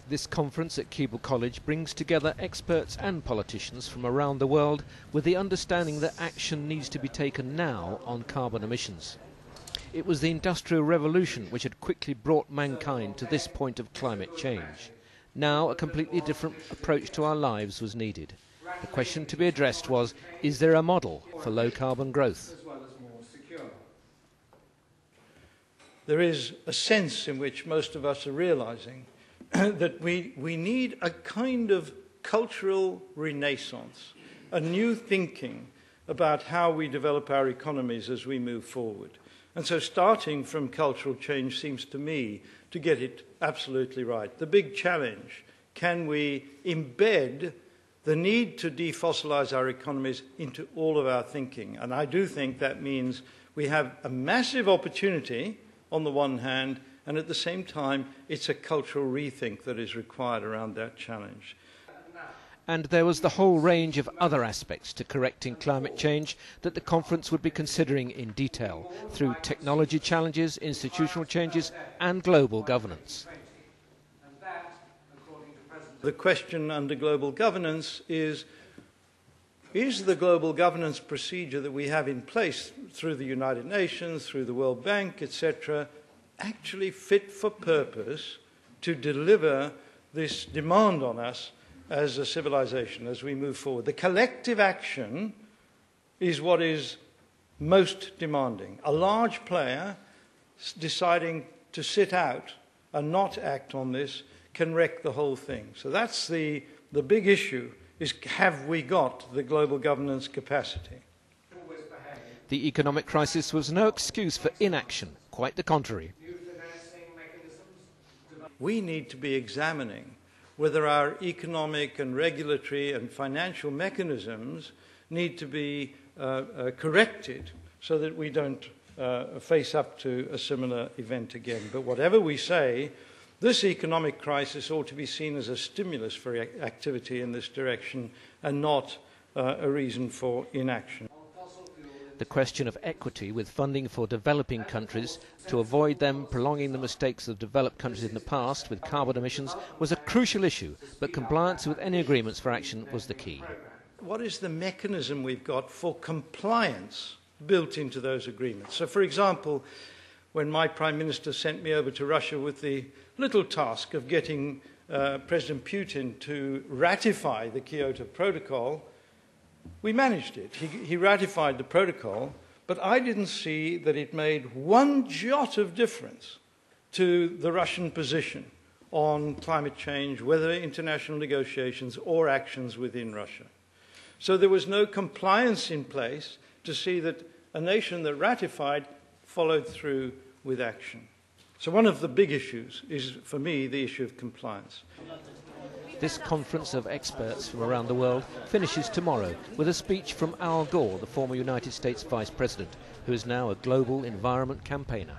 This conference at Keble College brings together experts and politicians from around the world with the understanding that action needs to be taken now on carbon emissions. It was the Industrial Revolution which had quickly brought mankind to this point of climate change. Now a completely different approach to our lives was needed. The question to be addressed was, is there a model for low carbon growth? There is a sense in which most of us are realizing that we need a kind of cultural renaissance, a new thinking about how we develop our economies as we move forward. And so starting from cultural change seems to me to get it absolutely right. The big challenge, can we embed the need to defossilize our economies into all of our thinking? And I do think that means we have a massive opportunity on the one hand, and at the same time, it's a cultural rethink that is required around that challenge. And there was the whole range of other aspects to correcting climate change that the conference would be considering in detail through technology challenges, institutional changes and global governance. The question under global governance is the global governance procedure that we have in place through the United Nations, through the World Bank, etc., actually fit for purpose to deliver this demand on us as a civilization as we move forward? The collective action is what is most demanding. A large player deciding to sit out and not act on this can wreck the whole thing. So that's the big issue, is have we got the global governance capacity? The economic crisis was no excuse for inaction, quite the contrary. We need to be examining whether our economic and regulatory and financial mechanisms need to be corrected so that we don't face up to a similar event again. But whatever we say, this economic crisis ought to be seen as a stimulus for activity in this direction and not a reason for inaction. The question of equity with funding for developing countries to avoid them prolonging the mistakes of developed countries in the past with carbon emissions was a crucial issue, but compliance with any agreements for action was the key. What is the mechanism we've got for compliance built into those agreements? So, for example, when my Prime Minister sent me over to Russia with the little task of getting President Putin to ratify the Kyoto Protocol, we managed it. He ratified the protocol, but I didn't see that it made one jot of difference to the Russian position on climate change, whether international negotiations or actions within Russia. So there was no compliance in place to see that a nation that ratified followed through with action. So one of the big issues is, for me, the issue of compliance. This conference of experts from around the world finishes tomorrow with a speech from Al Gore, the former United States Vice President, who is now a global environment campaigner.